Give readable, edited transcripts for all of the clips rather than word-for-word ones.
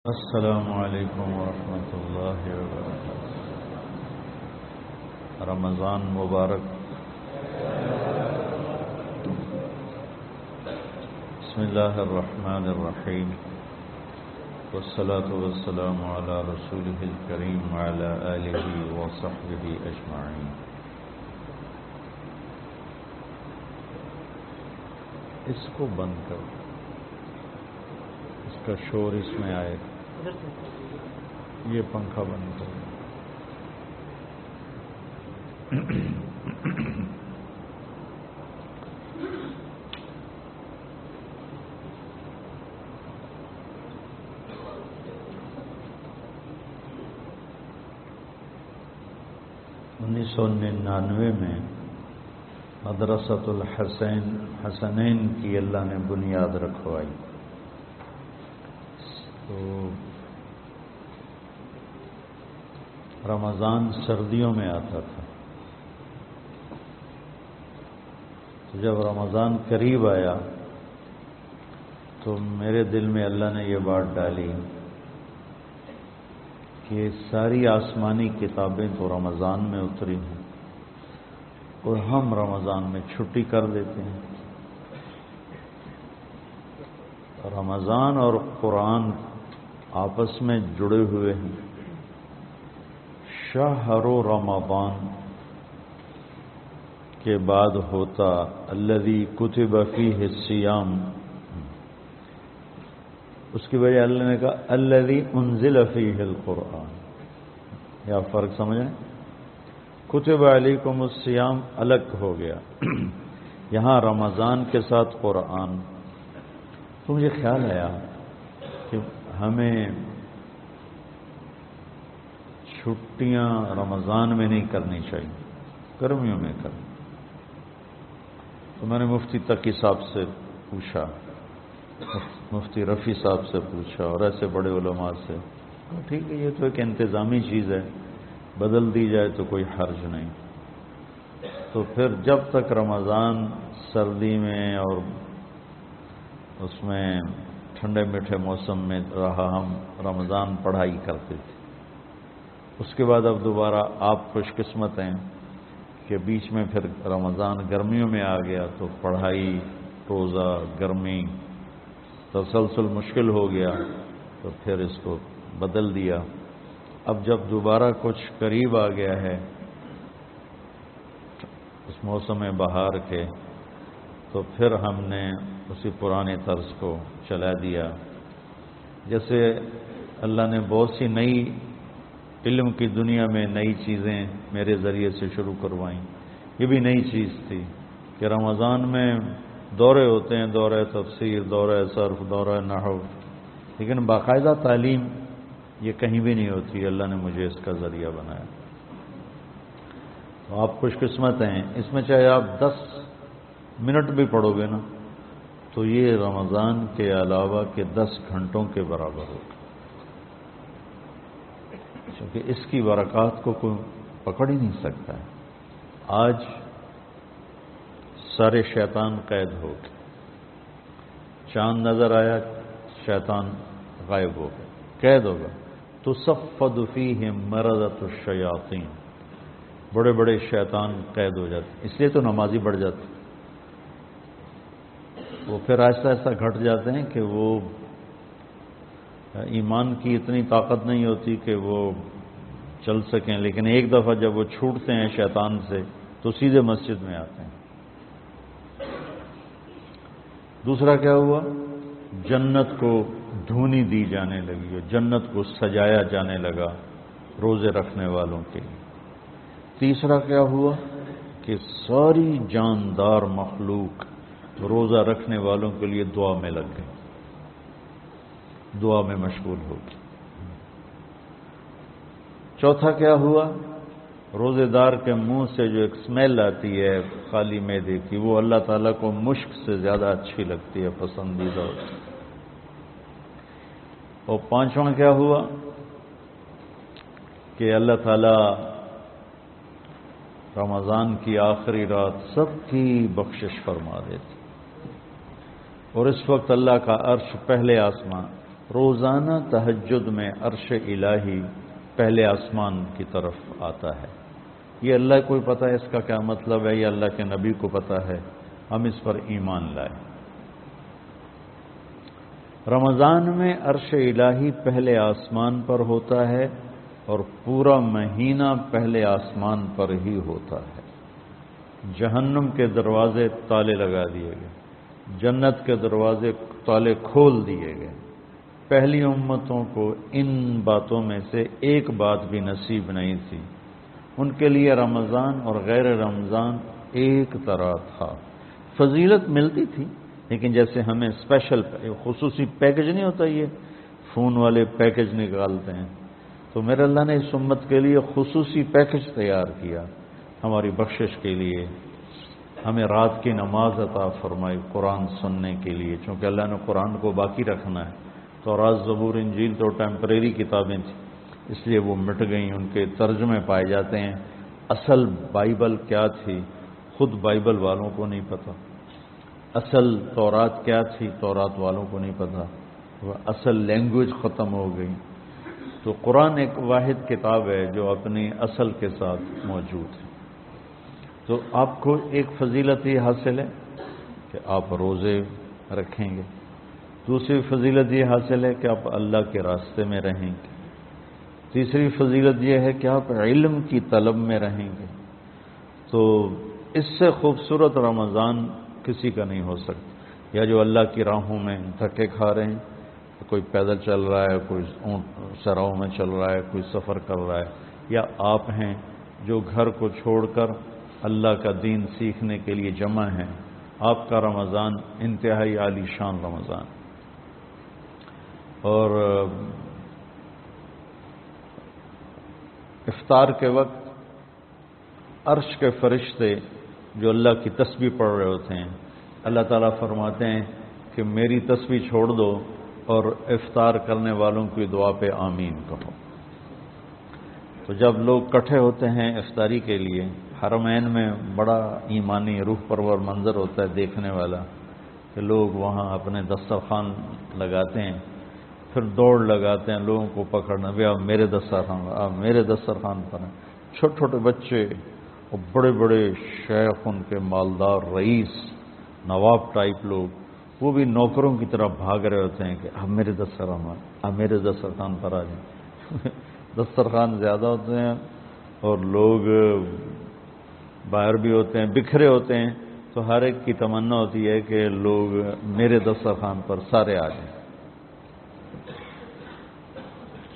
السلام علیکم ورحمۃ اللہ وبرکاتہ۔ رمضان مبارک۔ بسم اللہ الرحمن الرحیم، والصلاة والسلام علی رسولہ الکریم وعلی آلہ وصحبہ اجمعین۔ اس کو بند کرو، اس کا شور اس میں آئے گا۔ یہ پنکھا بند کرو۔ 1999 میں مدرسۃ الحسنین کی اللہ نے بنیاد رکھوائی، تو رمضان سردیوں میں آتا تھا۔ تو جب رمضان قریب آیا تو میرے دل میں اللہ نے یہ بات ڈالی کہ ساری آسمانی کتابیں تو رمضان میں اتری ہیں اور ہم رمضان میں چھٹی کر دیتے ہیں۔ رمضان اور قرآن آپس میں جڑے ہوئے ہیں۔ شہر رمضان کے بعد ہوتا الذی کتب فیہ الصیام، اس کی وجہ اللہ نے کہا الذی انزل فیہ القرآن۔ یا فرق سمجھیں، کتب علیکم الصیام الگ ہو گیا، یہاں رمضان کے ساتھ قرآن۔ تو مجھے خیال آیا کہ ہمیں چھٹیاں رمضان میں نہیں کرنی چاہیے، گرمیوں میں کریں۔ تو میں نے مفتی تقی صاحب سے پوچھا، مفتی رفیع صاحب سے پوچھا اور ایسے بڑے علماء سے۔ ٹھیک ہے، یہ تو ایک انتظامی چیز ہے، بدل دی جائے تو کوئی حرج نہیں۔ تو پھر جب تک رمضان سردی میں اور اس میں ٹھنڈے میٹھے موسم میں رہا، ہم رمضان پڑھائی کرتے تھے۔ اس کے بعد اب دوبارہ آپ خوش قسمت ہیں کہ بیچ میں پھر رمضان گرمیوں میں آ گیا، تو پڑھائی، روزہ، گرمی، تسلسل مشکل ہو گیا، تو پھر اس کو بدل دیا۔ اب جب دوبارہ کچھ قریب آ گیا ہے اس موسم بہار کے، تو پھر ہم نے اسی پرانے طرز کو چلا دیا۔ جیسے اللہ نے بہت سی نئی علم کی دنیا میں نئی چیزیں میرے ذریعے سے شروع کروائیں، یہ بھی نئی چیز تھی کہ رمضان میں دورے ہوتے ہیں، دورہ تفسیر، دورہ صرف، دورہ نحو، لیکن باقاعدہ تعلیم یہ کہیں بھی نہیں ہوتی۔ اللہ نے مجھے اس کا ذریعہ بنایا، تو آپ خوش قسمت ہیں۔ اس میں چاہے آپ 10 منٹ بھی پڑھو گے نا، تو یہ رمضان کے علاوہ کے 10 گھنٹوں کے برابر ہوگا، کیونکہ اس کی برکات کو کوئی پکڑ ہی نہیں سکتا ہے۔ آج سارے شیطان قید ہو گئے، چاند نظر آیا، شیطان غائب ہو گئے، قید ہوگا۔ تصفد فیہم مرضۃ الشیاطین، بڑے بڑے شیطان قید ہو جاتے، اس لیے تو نمازی بڑھ جاتے، وہ پھر آہستہ آہستہ گھٹ جاتے ہیں کہ وہ ایمان کی اتنی طاقت نہیں ہوتی کہ وہ چل سکیں، لیکن ایک دفعہ جب وہ چھوٹتے ہیں شیطان سے تو سیدھے مسجد میں آتے ہیں۔ دوسرا کیا ہوا؟ جنت کو دھونی دی جانے لگی، جنت کو سجایا جانے لگا روزے رکھنے والوں کے لیے۔ تیسرا کیا ہوا کہ ساری جاندار مخلوق روزہ رکھنے والوں کے لیے دعا میں لگ گئی، دعا میں مشغول ہو گئی۔ چوتھا کیا ہوا؟ روزے دار کے منہ سے جو ایک اسمیل آتی ہے خالی معدے کی، وہ اللہ تعالیٰ کو مشک سے زیادہ اچھی لگتی ہے، پسندیدہ ہوتی ہے۔ اور پانچواں کیا ہوا کہ اللہ تعالیٰ رمضان کی آخری رات سب کی بخشش فرما دیتے، اور اس وقت اللہ کا عرش پہلے آسمان روزانہ تہجد میں عرش الہی پہلے آسمان کی طرف آتا ہے. یہ اللہ کو پتہ ہے اس کا کیا مطلب ہے، یہ اللہ کے نبی کو پتہ ہے، ہم اس پر ایمان لائیں. رمضان میں عرش الہی پہلے آسمان پر ہوتا ہے اور پورا مہینہ پہلے آسمان پر ہی ہوتا ہے. جہنم کے دروازے تالے لگا دیے گئے، جنت کے دروازے تالے کھول دیے گئے. پہلی امتوں کو ان باتوں میں سے ایک بات بھی نصیب نہیں تھی. ان کے لیے رمضان اور غیر رمضان ایک طرح تھا. فضیلت ملتی تھی، لیکن جیسے ہمیں اسپیشل خصوصی پیکج نہیں ہوتا، یہ فون والے پیکج نکالتے ہیں، تو میرے اللہ نے اس امت کے لیے خصوصی پیکج تیار کیا ہماری بخشش کے لیے. ہمیں رات کی نماز عطا فرمائی قرآن سننے کے لیے، چونکہ اللہ نے قرآن کو باقی رکھنا ہے. تو تورات، زبور، انجیل تو ٹیمپریری کتابیں تھیں، اس لیے وہ مٹ گئیں، ان کے ترجمے پائے جاتے ہیں. اصل بائبل کیا تھی خود بائبل والوں کو نہیں پتہ. اصل تورات کیا تھی تورات والوں کو نہیں پتہ. وہ اصل لینگویج ختم ہو گئی. تو قرآن ایک واحد کتاب ہے جو اپنی اصل کے ساتھ موجود ہے. تو آپ کو ایک فضیلت یہ حاصل ہے کہ آپ روزے رکھیں گے. دوسری فضیلت یہ حاصل ہے کہ آپ اللہ کے راستے میں رہیں گے. تیسری فضیلت یہ ہے کہ آپ علم کی طلب میں رہیں گے. تو اس سے خوبصورت رمضان کسی کا نہیں ہو سکتا. یا جو اللہ کی راہوں میں دھکے کھا رہے ہیں، کوئی پیدل چل رہا ہے، کوئی اونٹ سراؤں میں چل رہا ہے، کوئی سفر کر رہا ہے، یا آپ ہیں جو گھر کو چھوڑ کر اللہ کا دین سیکھنے کے لیے جمع ہیں. آپ کا رمضان انتہائی عالی شان رمضان. اور افطار کے وقت عرش کے فرشتے جو اللہ کی تسبیح پڑھ رہے ہوتے ہیں، اللہ تعالیٰ فرماتے ہیں کہ میری تسبیح چھوڑ دو اور افطار کرنے والوں کی دعا پہ آمین کہو. تو جب لوگ اکٹھے ہوتے ہیں افطاری کے لیے، حرمین میں بڑا ایمانی روح پرور منظر ہوتا ہے دیکھنے والا کہ لوگ وہاں اپنے دسترخوان لگاتے ہیں، پھر دوڑ لگاتے ہیں لوگوں کو پکڑنا، بھی آپ میرے دسترخوان، آپ میرے دسترخوان پر ہیں. چھوٹے چھوٹے بچے اور بڑے بڑے شیخ، ان کے مالدار رئیس نواب ٹائپ لوگ، وہ بھی نوکروں کی طرح بھاگ رہے ہوتے ہیں کہ اب میرے دسترخوان، اب میرے دسترخوان پر آ جائیں. دسترخوان زیادہ ہوتے ہیں اور لوگ باہر بھی ہوتے ہیں، بکھرے ہوتے ہیں، تو ہر ایک کی تمنا ہوتی ہے کہ لوگ میرے دسترخوان پر سارے آ جائیں.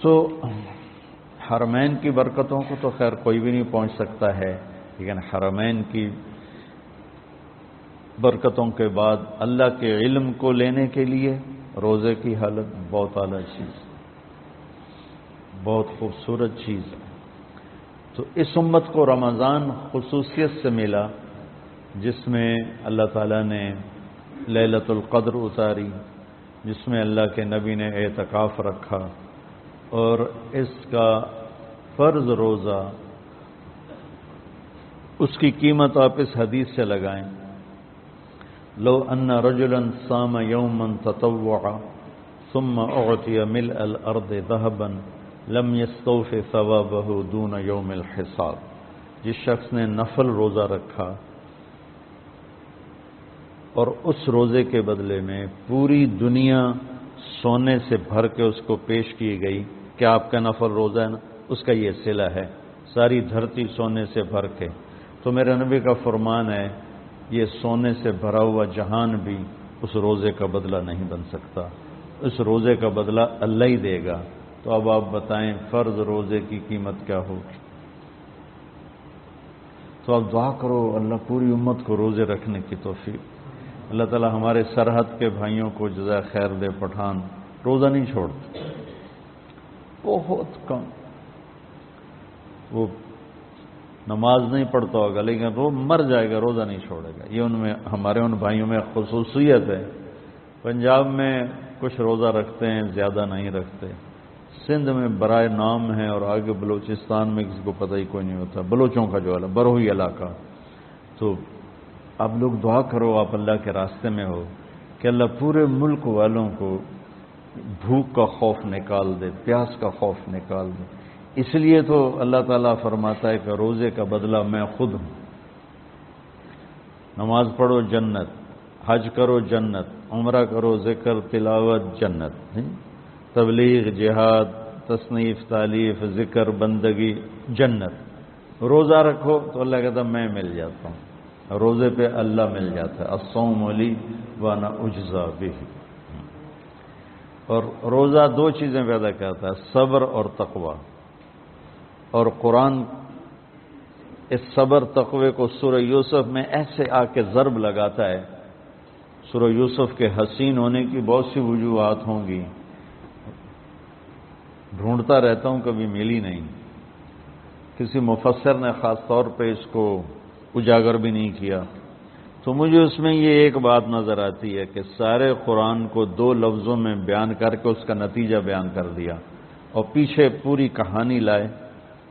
تو حرمین کی برکتوں کو تو خیر کوئی بھی نہیں پہنچ سکتا ہے، لیکن حرمین کی برکتوں کے بعد اللہ کے علم کو لینے کے لیے روزے کی حالت بہت اعلیٰ چیز، بہت خوبصورت چیز ہے. تو اس امت کو رمضان خصوصیت سے ملا جس میں اللہ تعالیٰ نے لیلۃ القدر اتاری، جس میں اللہ کے نبی نے اعتکاف رکھا. اور اس کا فرض روزہ، اس کی قیمت آپ اس حدیث سے لگائیں، لو ان رجلا صام یوما تطوعا ثم اعطی ملء الارض ذهبا لم يستوف ثوابه دون یوم الحساب. جس شخص نے نفل روزہ رکھا اور اس روزے کے بدلے میں پوری دنیا سونے سے بھر کے اس کو پیش کی گئی کہ آپ کا نفل روزہ ہے نا، اس کا یہ صلہ ہے، ساری دھرتی سونے سے بھر کے. تو میرے نبی کا فرمان ہے یہ سونے سے بھرا ہوا جہان بھی اس روزے کا بدلہ نہیں بن سکتا. اس روزے کا بدلہ اللہ ہی دے گا. تو اب آپ بتائیں فرض روزے کی قیمت کیا ہوگی. تو اب دعا کرو اللہ پوری امت کو روزے رکھنے کی توفیق. اللہ تعالی ہمارے سرحد کے بھائیوں کو جزائے خیر دے. پٹھان روزہ نہیں چھوڑتے، بہت کم. وہ نماز نہیں پڑھتا ہوگا لیکن وہ مر جائے گا، روزہ نہیں چھوڑے گا. یہ ان میں ہمارے ان بھائیوں میں خصوصیت ہے. پنجاب میں کچھ روزہ رکھتے ہیں، زیادہ نہیں رکھتے. سندھ میں برائے نام ہے، اور آگے بلوچستان میں کسی کو پتہ ہی کوئی نہیں ہوتا، بلوچوں کا جو بروئی علاقہ. تو آپ لوگ دعا کرو، آپ اللہ کے راستے میں ہو، کہ اللہ پورے ملک والوں کو بھوک کا خوف نکال دے، پیاس کا خوف نکال دے۔ اس لیے تو اللہ تعالیٰ فرماتا ہے کہ روزے کا بدلہ میں خود ہوں۔ نماز پڑھو جنت، حج کرو جنت، عمرہ کرو ذکر تلاوت جنت، تبلیغ جہاد تصنیف تالیف ذکر بندگی جنت۔ روزہ رکھو تو اللہ کہتا میں مل جاتا ہوں، روزے پہ اللہ مل جاتا ہے، الصوم لی وانا اجزا بہ۔ اور روزہ دو چیزیں پیدا کرتا ہے، صبر اور تقوی۔ اور قرآن اس صبر تقوی کو سورہ یوسف میں ایسے آ کے ضرب لگاتا ہے۔ سورہ یوسف کے حسین ہونے کی بہت سی وجوہات ہوں گی، ڈھونڈتا رہتا ہوں کبھی ملی نہیں۔ کسی مفسر نے خاص طور پہ اس کو اجاگر بھی نہیں کیا، تو مجھے اس میں یہ ایک بات نظر آتی ہے کہ سارے قرآن کو دو لفظوں میں بیان کر کے اس کا نتیجہ بیان کر دیا، اور پیچھے پوری کہانی لائے،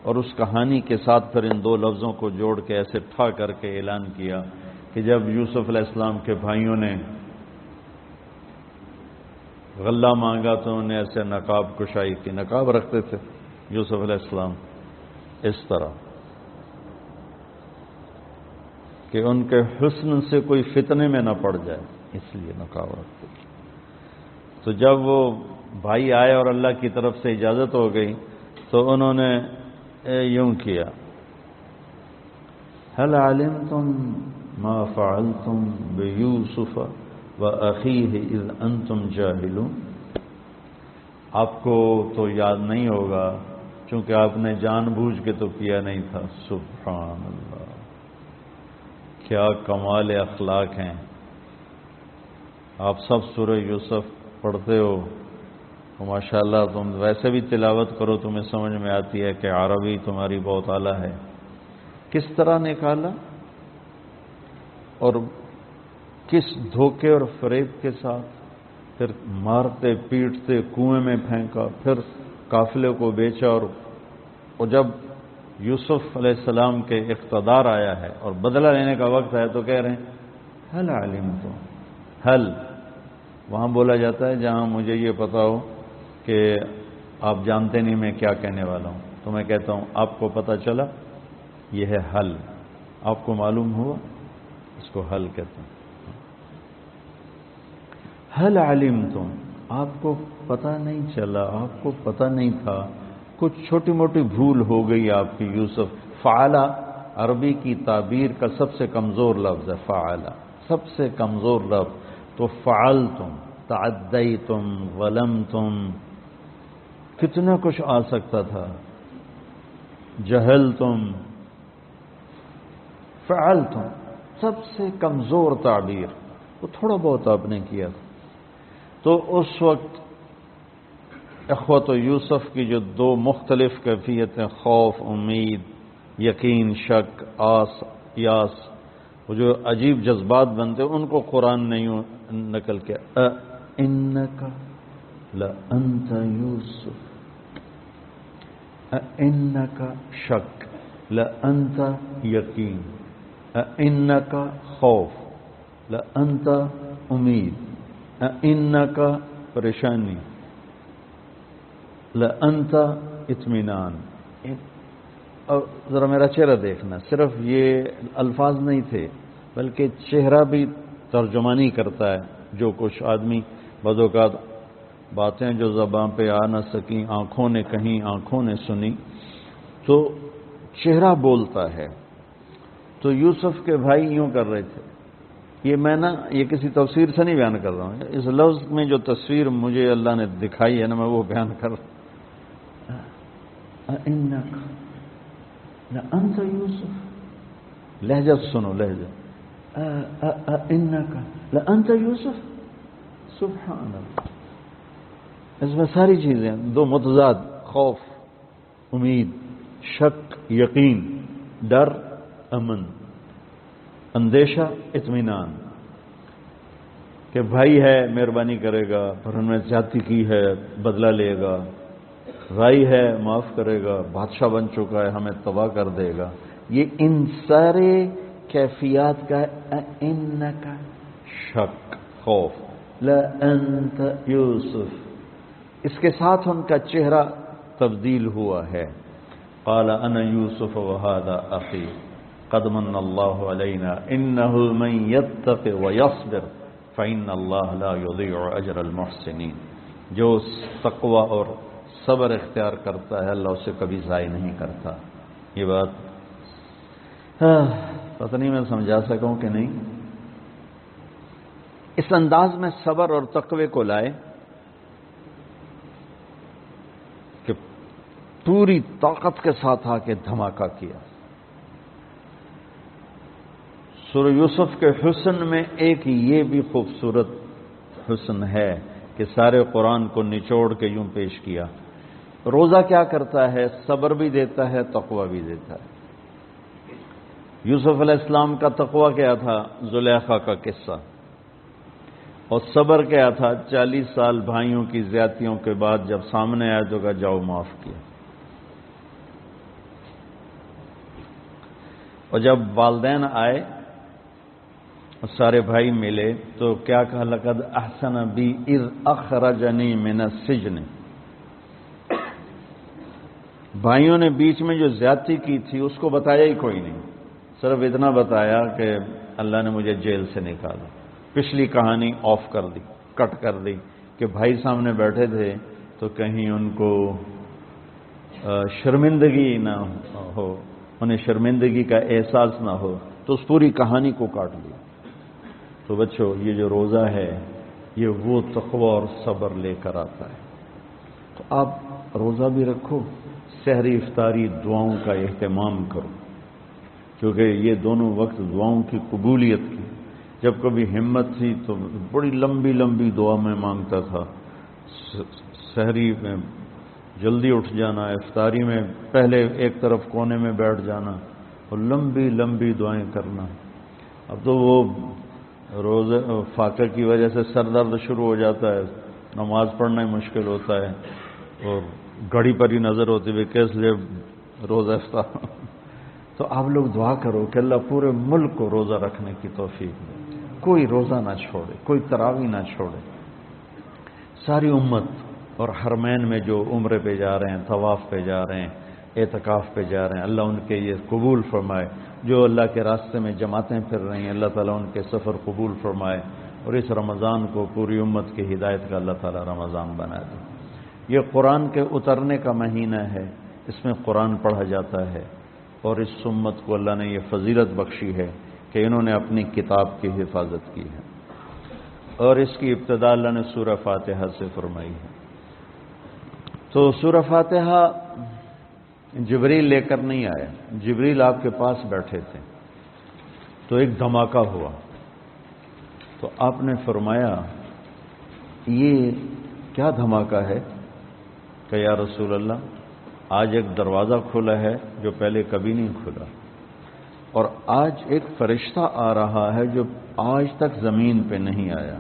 اور اس کہانی کے ساتھ پھر ان دو لفظوں کو جوڑ کے ایسے ٹھا کر کے اعلان کیا کہ جب یوسف علیہ السلام کے بھائیوں نے غلہ مانگا تو انہوں نے ایسے نقاب کشائی کی، نقاب رکھتے تھے یوسف علیہ السلام اس طرح کہ ان کے حسن سے کوئی فتنے میں نہ پڑ جائے، اس لیے نقاب رکھتے تھے۔ تو جب وہ بھائی آئے اور اللہ کی طرف سے اجازت ہو گئی تو انہوں نے یوں کیا، هل علمتم ما فعلتم بیوسف وأخیہ اذ انتم جاہلون۔ آپ کو تو یاد نہیں ہوگا چونکہ آپ نے جان بوجھ کے تو کیا نہیں تھا۔ سبحان اللہ، کیا کمال اخلاق ہیں۔ آپ سب سورہ یوسف پڑھتے ہو تو ماشاءاللہ تم ویسے بھی تلاوت کرو تمہیں سمجھ میں آتی ہے کہ عربی تمہاری بہت اعلیٰ ہے۔ کس طرح نکالا اور کس دھوکے اور فریب کے ساتھ، پھر مارتے پیٹتے کنویں میں پھینکا، پھر قافلے کو بیچا، اور جب یوسف علیہ السلام کے اقتدار آیا ہے اور بدلہ لینے کا وقت ہے تو کہہ رہے ہیں حل علمتم، حل وہاں بولا جاتا ہے جہاں مجھے یہ پتا ہو کہ آپ جانتے نہیں میں کیا کہنے والا ہوں، تو میں کہتا ہوں آپ کو پتہ چلا، یہ ہے حل، آپ کو معلوم ہوا، اس کو حل کہتے ہیں۔ حل علمتم، آپ کو پتہ نہیں چلا، آپ کو پتہ نہیں تھا، کچھ چھوٹی موٹی بھول ہو گئی آپ کی یوسف۔ فعلا عربی کی تعبیر کا سب سے کمزور لفظ ہے، فعلا سب سے کمزور لفظ، تو فعلتم، تعدیتم، ظلمتم، کتنا کچھ آ سکتا تھا، جہلتم، فعلتم سب سے کمزور تعبیر، وہ تھوڑا بہت آپ نے کیا تھا۔ تو اس وقت اخوت یوسف کی جو دو مختلف کیفیتیں، خوف، امید، یقین، شک، آس، یاس، وہ جو عجیب جذبات بنتے ان کو قرآن نے یوں نقل کیا، اِنَّكَ لَأَنْتَ یوسف، اِنَّكَ شک، لَأَنْتَ یقین، اِنَّكَ خوف، لَأَنْتَ امید، اِنَّكَ پریشانی، لَأَنْتَ اطمینان۔ اور ذرا میرا چہرہ دیکھنا، صرف یہ الفاظ نہیں تھے بلکہ چہرہ بھی ترجمانی کرتا ہے۔ جو کچھ آدمی بعض اوقات باتیں جو زبان پہ آ نہ سکیں، آنکھوں نے کہیں، آنکھوں نے سنی، تو چہرہ بولتا ہے۔ تو یوسف کے بھائی یوں کر رہے تھے، یہ میں نا یہ کسی تفسیر سے نہیں بیان کر رہا ہوں، اس لفظ میں جو تصویر مجھے اللہ نے دکھائی ہے نا میں وہ بیان کر رہا ہوں۔ اِنَّكَ لَأَنْتَ یوسف، لہجہ سنو، لہجہ، اِنَّكَ لَأَنْتَ یوسف، سبحان اللہ۔ اس میں ساری چیزیں دو متضاد، خوف، امید، شک، یقین، ڈر، امن، اندیشہ، اطمینان، کہ بھائی ہے مہربانی کرے گا، پر انہوں نے زیادتی کی ہے بدلہ لے گا، رائی ہے معاف کرے گا، بادشاہ بن چکا ہے ہمیں تباہ کر دے گا۔ یہ ان سارے کیفیات کا اِنَّكَ شک، خوف، لَأَنْتَ یوسف، اس کے ساتھ ان کا چہرہ تبدیل ہوا ہے. قال انا یوسف وهذا اخی قد من اللہ علینا انه من یتق ویصبر فإن اللہ لا یضیع اجر المحسنین. جو تقوی اور صبر اختیار کرتا ہے اللہ اسے کبھی ضائع نہیں کرتا. یہ بات پتہ نہیں میں سمجھا سکوں کہ نہیں. اس انداز میں صبر اور تقوی کو لائے کہ پوری طاقت کے ساتھ آ کے دھماکہ کیا. سورہ یوسف کے حسن میں ایک یہ بھی خوبصورت حسن ہے کہ سارے قرآن کو نچوڑ کے یوں پیش کیا. روزہ کیا کرتا ہے؟ صبر بھی دیتا ہے، تقوی بھی دیتا ہے. یوسف علیہ السلام کا تقوی کیا تھا؟ زلیخا کا قصہ. اور صبر کیا تھا؟ 40 سال بھائیوں کی زیادتیوں کے بعد جب سامنے آئے تو کہا جاؤ معاف کیا. اور جب والدین آئے سارے بھائی ملے تو کیا کہا؟ لقد احسن بی اذ اخرجنی من السجن. بھائیوں نے بیچ میں جو زیادتی کی تھی اس کو بتایا ہی کوئی نہیں، صرف اتنا بتایا کہ اللہ نے مجھے جیل سے نکالا. پچھلی کہانی آف کر دی، کٹ کر دی کہ بھائی سامنے بیٹھے تھے تو کہیں ان کو شرمندگی نہ ہو، انہیں شرمندگی کا احساس نہ ہو، تو اس پوری کہانی کو کاٹ دیا. تو بچوں یہ جو روزہ ہے یہ وہ تقوی اور صبر لے کر آتا ہے. تو آپ روزہ بھی رکھو، سحری افطاری دعاؤں کا اہتمام کرو، کیونکہ یہ دونوں وقت دعاؤں کی قبولیت کی. جب کبھی ہمت تھی تو بڑی لمبی لمبی دعا میں مانگتا تھا. سحری میں جلدی اٹھ جانا، افطاری میں پہلے ایک طرف کونے میں بیٹھ جانا اور لمبی لمبی دعائیں کرنا. اب تو وہ روزے فاقہ کی وجہ سے سر درد شروع ہو جاتا ہے، نماز پڑھنا ہی مشکل ہوتا ہے اور گھڑی پر ہی نظر ہوتی ہے کیس لیے روزہ افطار. تو آپ لوگ دعا کرو کہ اللہ پورے ملک کو روزہ رکھنے کی توفیق دے، کوئی روزہ نہ چھوڑے، کوئی تراویح نہ چھوڑے. ساری امت اور حرمین میں جو عمرے پہ جا رہے ہیں، طواف پہ جا رہے ہیں، اعتکاف پہ جا رہے ہیں، اللہ ان کے یہ قبول فرمائے. جو اللہ کے راستے میں جماعتیں پھر رہی ہیں اللہ تعالیٰ ان کے سفر قبول فرمائے اور اس رمضان کو پوری امت کی ہدایت کا اللہ تعالیٰ رمضان بنا دے. یہ قرآن کے اترنے کا مہینہ ہے، اس میں قرآن پڑھا جاتا ہے اور اس امت کو اللہ نے یہ فضیلت بخشی ہے کہ انہوں نے اپنی کتاب کی حفاظت کی ہے. اور اس کی ابتدا اللہ نے سورہ فاتحہ سے فرمائی ہے. تو سورہ فاتحہ جبریل لے کر نہیں آیا، جبریل آپ کے پاس بیٹھے تھے تو ایک دھماکہ ہوا. تو آپ نے فرمایا یہ کیا دھماکہ ہے؟ کہ یا رسول اللہ آج ایک دروازہ کھلا ہے جو پہلے کبھی نہیں کھلا، اور آج ایک فرشتہ آ رہا ہے جو آج تک زمین پہ نہیں آیا،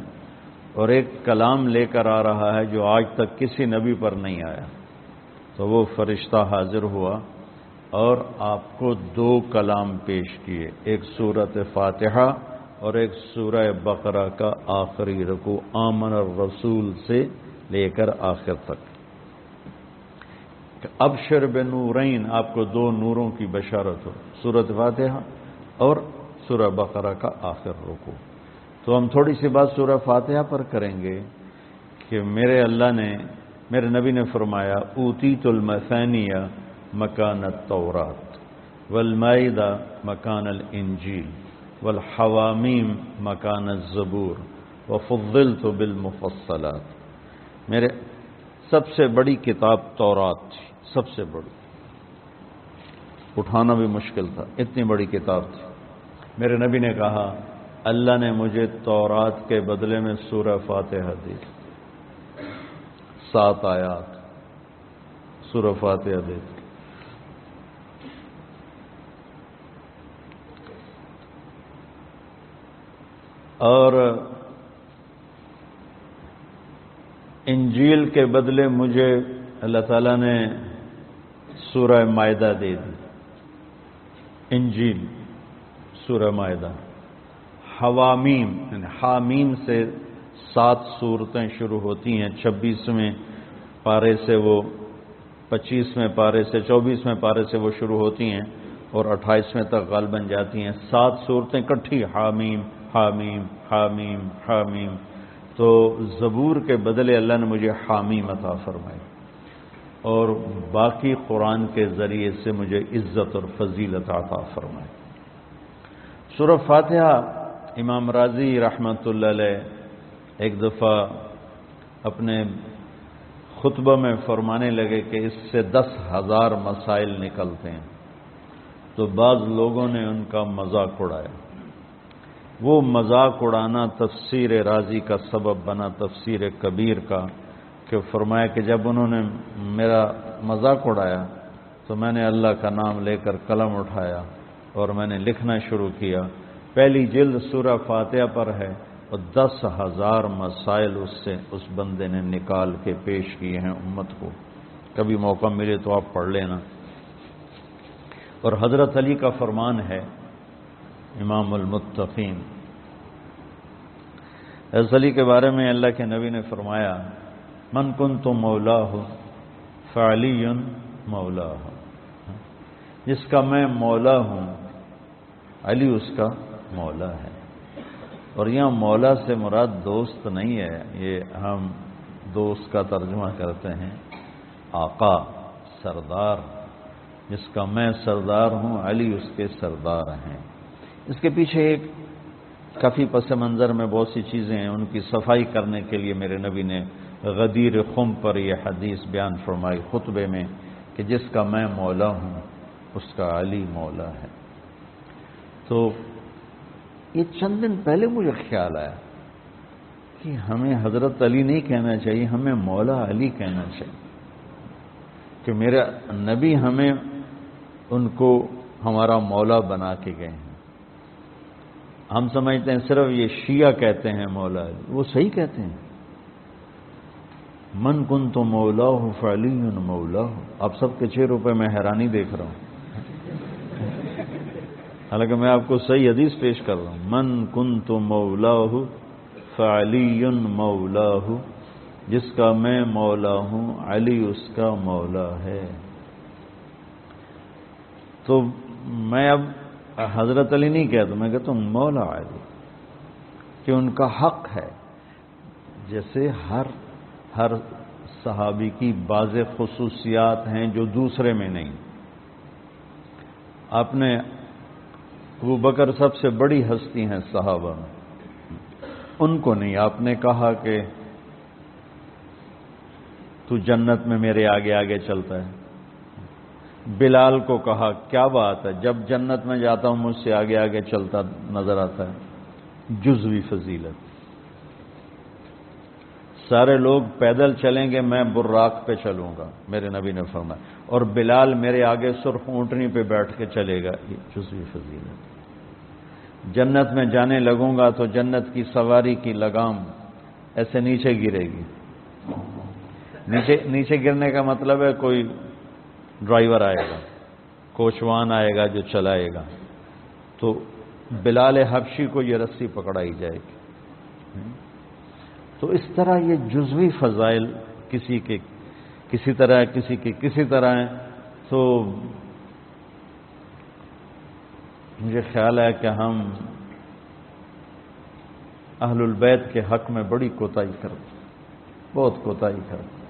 اور ایک کلام لے کر آ رہا ہے جو آج تک کسی نبی پر نہیں آیا. تو وہ فرشتہ حاضر ہوا اور آپ کو 2 کلام پیش کیے، ایک سورۃ فاتحہ اور ایک سورہ بقرہ کا آخری رکوع آمن الرسول سے لے کر آخر تک. ابشر بنورین، آپ کو 2 نوروں کی بشارت ہو، سورۃ فاتحہ اور سورہ بقرہ کا آخر رکوع. تو ہم تھوڑی سی بات سورہ فاتحہ پر کریں گے کہ میرے نبی نے فرمایا اوتیت المثانیہ مکان التورات والمائدہ مکان الانجیل والحوامیم مکان الزبور وفضلت بالمفصلات. میرے سب سے بڑی کتاب تورات تھی، سب سے بڑی، اٹھانا بھی مشکل تھا، اتنی بڑی کتاب تھی. میرے نبی نے کہا اللہ نے مجھے تورات کے بدلے میں سورہ فاتحہ دی، 7 آیات سورہ فاتحہ دی. اور انجیل کے بدلے مجھے اللہ تعالیٰ نے سورہ مائدہ دے دی. انجیل سورہ مائدہ. حوامیم یعنی حامیم سے 7 سورتیں شروع ہوتی ہیں، 26ویں پارے سے وہ 25ویں پارے سے 24ویں پارے سے وہ شروع ہوتی ہیں اور 28ویں تک غالباً جاتی ہیں 7 صورتیں اکٹھی، حامیم حامیم حامیم حامیم. تو زبور کے بدلے اللہ نے مجھے حامیم عطا فرمائی اور باقی قرآن کے ذریعے سے مجھے عزت اور فضیلت عطا فرمائی. سورہ فاتحہ امام رازی رحمۃ اللہ علیہ ایک دفعہ اپنے خطبہ میں فرمانے لگے کہ اس سے 10,000 مسائل نکلتے ہیں. تو بعض لوگوں نے ان کا مذاق اڑایا. وہ مذاق اڑانا تفسیر رازی کا سبب بنا، تفسیر کبیر کا، کہ فرمایا کہ جب انہوں نے میرا مذاق اڑایا تو میں نے اللہ کا نام لے کر قلم اٹھایا اور میں نے لکھنا شروع کیا. پہلی جلد سورہ فاتحہ پر ہے اور 10,000 مسائل اس بندے نے نکال کے پیش کیے ہیں امت کو. کبھی موقع ملے تو آپ پڑھ لینا. اور حضرت علی کا فرمان ہے، امام المتقین، حضرت علی کے بارے میں اللہ کے نبی نے فرمایا من کنت مولاہ فعلی مولاہ، جس کا میں مولا ہوں علی اس کا مولا ہے. اور یہاں مولا سے مراد دوست نہیں ہے، یہ ہم دوست کا ترجمہ کرتے ہیں آقا، سردار. جس کا میں سردار ہوں علی اس کے سردار ہیں. اس کے پیچھے ایک کافی پس منظر میں بہت سی چیزیں ہیں. ان کی صفائی کرنے کے لیے میرے نبی نے غدیر خم پر یہ حدیث بیان فرمائی خطبے میں کہ جس کا میں مولا ہوں اس کا علی مولا ہے. تو یہ چند دن پہلے مجھے خیال آیا کہ ہمیں حضرت علی نہیں کہنا چاہیے، ہمیں مولا علی کہنا چاہیے، کہ میرا نبی ہمیں ان کو ہمارا مولا بنا کے گئے ہیں. ہم سمجھتے ہیں صرف یہ شیعہ کہتے ہیں مولا علی، وہ صحیح کہتے ہیں. من کنت مولاہ فعلی مولاہ. آپ سب کے چہروں پہ میں حیرانی دیکھ رہا ہوں، حالانکہ میں آپ کو صحیح حدیث پیش کر رہا ہوں. من کنت مولاہ فعلی مولاہ، جس کا میں مولا ہوں علی اس کا مولا ہے. تو میں اب حضرت علی نہیں کہتا، میں کہتا ہوں مولا علی، کہ ان کا حق ہے. جیسے ہر صحابی کی بعض خصوصیات ہیں جو دوسرے میں نہیں. آپ نے ابو بکر سب سے بڑی ہستی ہیں صحابہ میں، ان کو نہیں. آپ نے کہا کہ تو جنت میں میرے آگے آگے چلتا ہے. بلال کو کہا کیا بات ہے، جب جنت میں جاتا ہوں مجھ سے آگے آگے چلتا نظر آتا ہے. جزوی فضیلت. سارے لوگ پیدل چلیں گے، میں براق پہ چلوں گا، میرے نبی نے فرمایا، اور بلال میرے آگے سرخ اونٹنی پہ بیٹھ کے چلے گا. یہ جزوی فضیلت. جنت میں جانے لگوں گا تو جنت کی سواری کی لگام ایسے نیچے گرے گی. نیچے گرنے کا مطلب ہے کوئی ڈرائیور آئے گا، کوچوان آئے گا جو چلائے گا، تو بلال حبشی کو یہ رسی پکڑائی جائے گی. تو اس طرح یہ جزوی فضائل کسی کے کسی طرح، کسی کے کسی طرح ہیں. تو مجھے خیال ہے کہ ہم اہل البیت کے حق میں بڑی کوتاہی کرتے، بہت کوتاہی کرتے.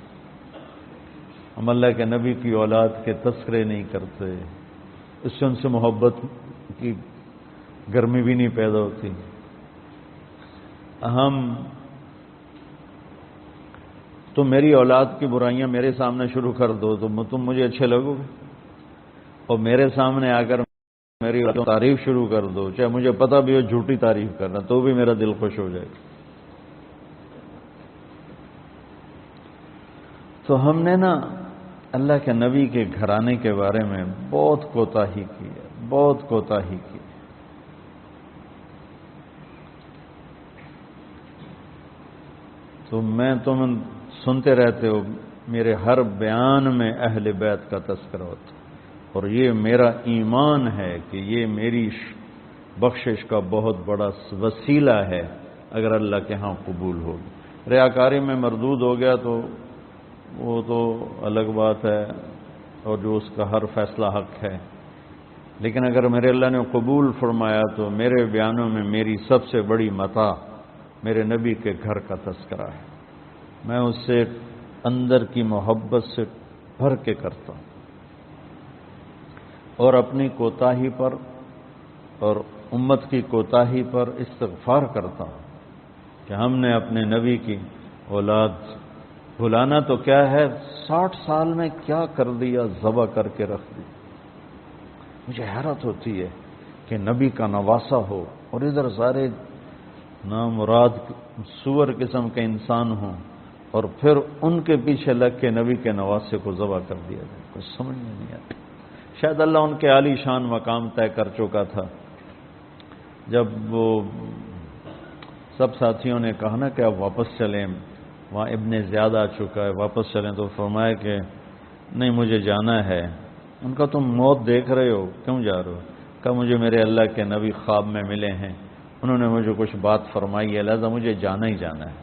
ہم اللہ کے نبی کی اولاد کے تذکرے نہیں کرتے، اس سے ان سے محبت کی گرمی بھی نہیں پیدا ہوتی. تم میری اولاد کی برائیاں میرے سامنے شروع کر دو تو تم مجھے اچھے لگو گے، اور میرے سامنے آ کر میری تعریف شروع کر دو، چاہے مجھے پتہ بھی ہو جھوٹی تعریف کرنا، تو بھی میرا دل خوش ہو جائے. تو ہم نے نا اللہ کے نبی کے گھرانے کے بارے میں بہت کوتاہی کی ہے، بہت کوتاہی کی. تو تم سنتے رہتے ہو، میرے ہر بیان میں اہل بیت کا تذکرہ ہوتا ہے، اور یہ میرا ایمان ہے کہ یہ میری بخشش کا بہت بڑا وسیلہ ہے اگر اللہ کے ہاں قبول ہوگی. ریاکاری میں مردود ہو گیا تو وہ تو الگ بات ہے، اور جو اس کا ہر فیصلہ حق ہے، لیکن اگر میرے اللہ نے قبول فرمایا تو میرے بیانوں میں میری سب سے بڑی متاع میرے نبی کے گھر کا تذکرہ ہے۔ میں اس سے اندر کی محبت سے بھر کے کرتا ہوں، اور اپنی کوتاہی پر اور امت کی کوتاہی پر استغفار کرتا ہوں کہ ہم نے اپنے نبی کی اولاد بھلانا تو کیا ہے، 60 سال میں کیا کر دیا، ذبح کر کے رکھ دی۔ مجھے حیرت ہوتی ہے کہ نبی کا نواسا ہو اور ادھر سارے نامراد سور قسم کے انسان ہوں، اور پھر ان کے پیچھے لگ کے نبی کے نواسے کو ذبح کر دیا جائے، کچھ سمجھ میں نہیں آتا۔ شاید اللہ ان کے عالی شان مقام طے کر چکا تھا۔ جب وہ سب ساتھیوں نے کہا نا کہ آپ واپس چلیں، وہاں ابن زیاد آ چکا ہے، واپس چلیں، تو فرمایا کہ نہیں، مجھے جانا ہے۔ ان کا تم موت دیکھ رہے ہو، کیوں جا رہے ہو؟ کہا مجھے میرے اللہ کے نبی خواب میں ملے ہیں، انہوں نے مجھے کچھ بات فرمائی ہے، لہذا مجھے جانا ہی جانا ہے۔